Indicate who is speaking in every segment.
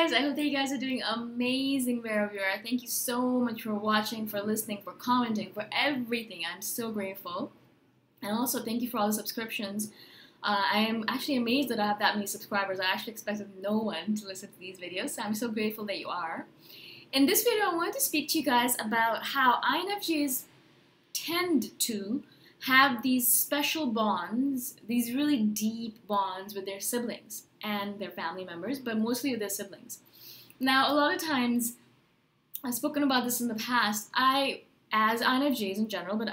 Speaker 1: guys, I hope that you guys are doing amazing wherever you are. Thank you so much for watching, for listening, for commenting, for everything. I'm so grateful. And also thank you for all the subscriptions. I am actually amazed that I have that many subscribers. I actually expected no one to listen to these videos, so I'm so grateful that you are. In this video, I wanted to speak to you guys about how INFJs tend to have these special bonds, these really deep bonds with their siblings and their family members, but mostly with their siblings. Now, a lot of times, I've spoken about this in the past, as INFJs in general, but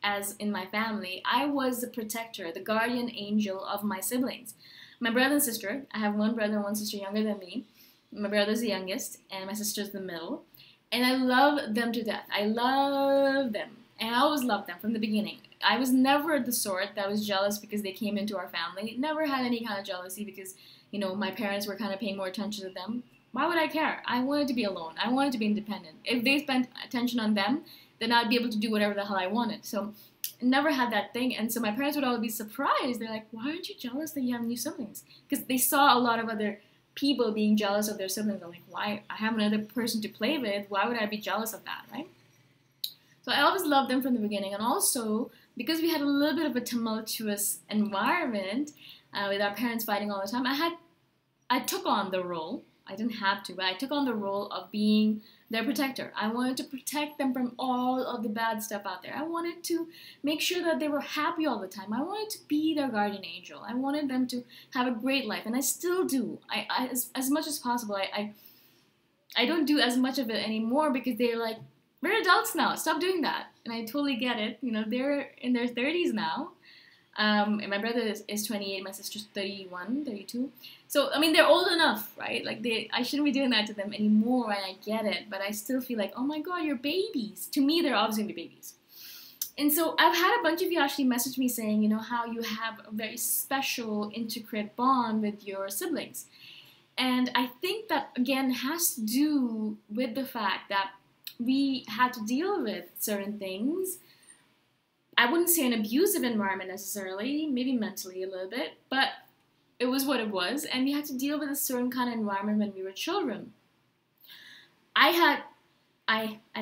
Speaker 1: as in my family, I was the protector, the guardian angel of my siblings. My brother and sister, I have one brother and one sister younger than me. My brother's the youngest, and my sister's the middle. And I love them to death. I love them. And I always loved them from the beginning. I was never the sort that was jealous because they came into our family. Never had any kind of jealousy because, you know, my parents were kind of paying more attention to them. Why would I care? I wanted to be alone. I wanted to be independent. If they spent attention on them, then I'd be able to do whatever the hell I wanted. So I never had that thing. And so my parents would always be surprised. They're like, why aren't you jealous that you have new siblings? Because they saw a lot of other people being jealous of their siblings. I'm like, why? I have another person to play with. Why would I be jealous of that, right? So I always loved them from the beginning. And also, because we had a little bit of a tumultuous environment with our parents fighting all the time, I took on the role. I didn't have to, but I took on the role of being their protector. I wanted to protect them from all of the bad stuff out there. I wanted to make sure that they were happy all the time. I wanted to be their guardian angel. I wanted them to have a great life, and I still do. As much as possible. I don't do as much of it anymore because they're like, we're adults now. Stop doing that. And I totally get it. You know, they're in their 30s now. And my brother is 28, my sister's 31, 32. So, I mean, they're old enough, right? Like, I shouldn't be doing that to them anymore, and I get it. But I still feel like, oh my God, you're babies. To me, they're obviously going to be babies. And so I've had a bunch of you actually message me saying, you know, how you have a very special, intricate bond with your siblings. And I think that, again, has to do with the fact that we had to deal with certain things. I wouldn't say an abusive environment necessarily, maybe mentally a little bit, but it was what it was, and we had to deal with a certain kind of environment when we were children. As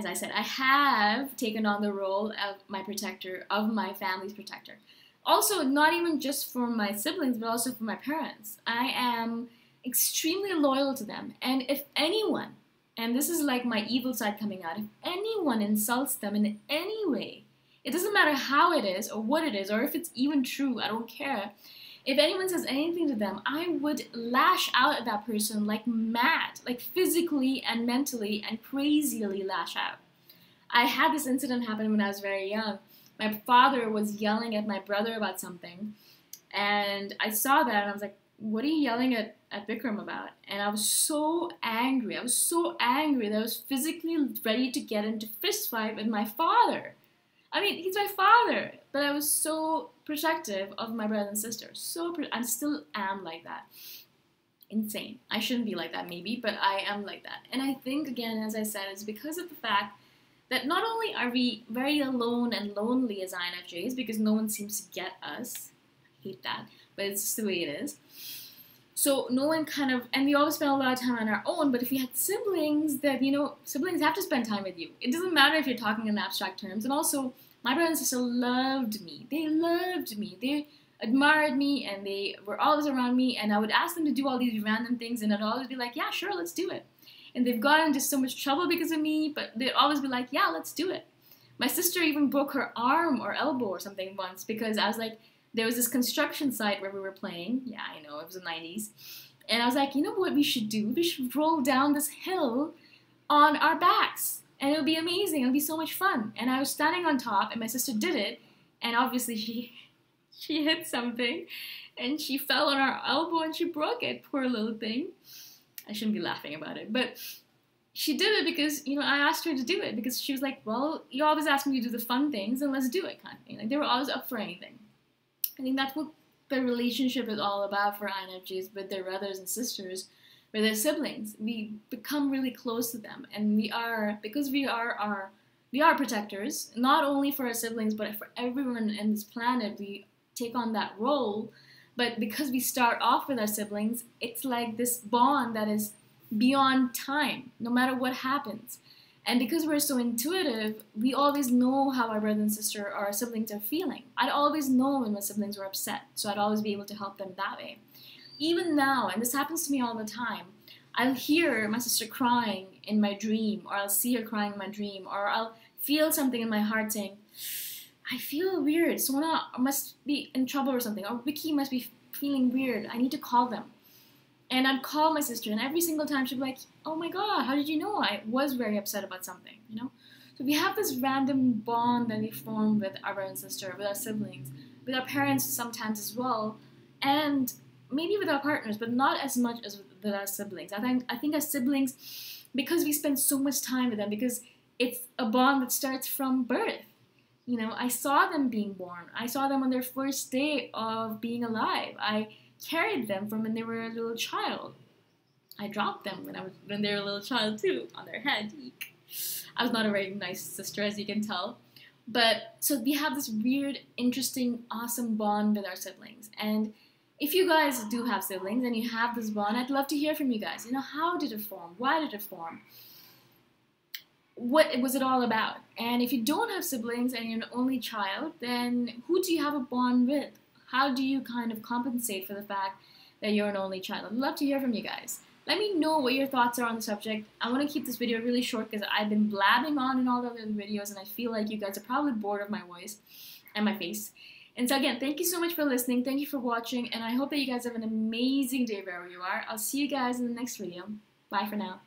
Speaker 1: I said, I have taken on the role of my protector, of my family's protector. Also, not even just for my siblings, but also for my parents. I am extremely loyal to them, and if anyone, and this is like my evil side coming out, if anyone insults them in any way, it doesn't matter how it is or what it is or if it's even true, I don't care. If anyone says anything to them, I would lash out at that person like mad, like physically and mentally and crazily lash out. I had this incident happen when I was very young. My father was yelling at my brother about something, and I saw that and I was like, what are you yelling at Vikram about? And I was so angry. I was so angry that I was physically ready to get into fist fight with my father. I mean, he's my father, but I was so protective of my brother and sister. I still am like that. Insane. I shouldn't be like that maybe, but I am like that. And I think, again, as I said, it's because of the fact that not only are we very alone and lonely as INFJs, because no one seems to get us. I hate that, but it's just the way it is. So no one kind of, and we always spend a lot of time on our own, but if you had siblings, that, you know, siblings have to spend time with you. It doesn't matter if you're talking in abstract terms. And also, my brother and sister loved me. They loved me. They admired me, and they were always around me, and I would ask them to do all these random things, and I'd always be like, yeah, sure, let's do it. And they've gotten into so much trouble because of me, but they'd always be like, yeah, let's do it. My sister even broke her arm or elbow or something once because I was like, there was this construction site where we were playing. Yeah, I know, it was the 90s. And I was like, you know what we should do? We should roll down this hill on our backs. And it would be amazing. It would be so much fun. And I was standing on top, and my sister did it. And obviously she hit something. And she fell on her elbow, and she broke it. Poor little thing. I shouldn't be laughing about it. But she did it because, you know, I asked her to do it. Because she was like, well, you always ask me to do the fun things, and let's do it, kind of thing. Like, they were always up for anything. I think that's what the relationship is all about for INFJs with their brothers and sisters, with their siblings. We become really close to them, and because we are protectors, not only for our siblings, but for everyone in this planet. We take on that role, but because we start off with our siblings, it's like this bond that is beyond time, no matter what happens. And because we're so intuitive, we always know how our brother and sister or our siblings are feeling. I'd always know when my siblings were upset, so I'd always be able to help them that way. Even now, and this happens to me all the time, I'll hear my sister crying in my dream, or I'll see her crying in my dream, or I'll feel something in my heart saying, I feel weird, Sona must be in trouble or something, or Vicky must be feeling weird, I need to call them. And I'd call my sister, and every single time she'd be like, oh my god, how did you know I was very upset about something, you know? So we have this random bond that we form with our brother and sister, with our siblings, with our parents sometimes as well, and maybe with our partners, but not as much as with our siblings. I think our siblings, because we spend so much time with them, because it's a bond that starts from birth. You know, I saw them being born. I saw them on their first day of being alive. I carried them from when they were a little child. I dropped them when they were a little child too, on their head. Eek. I was not a very nice sister, as you can tell. But so we have this weird, interesting, awesome bond with our siblings. And if you guys do have siblings and you have this bond, I'd love to hear from you guys. You know, how did it form? Why did it form? What was it all about? And if you don't have siblings and you're an only child, then who do you have a bond with? How do you kind of compensate for the fact that you're an only child? I'd love to hear from you guys. Let me know what your thoughts are on the subject. I want to keep this video really short because I've been blabbing on in all the other videos, and I feel like you guys are probably bored of my voice and my face. And so again, thank you so much for listening. Thank you for watching, and I hope that you guys have an amazing day wherever you are. I'll see you guys in the next video. Bye for now.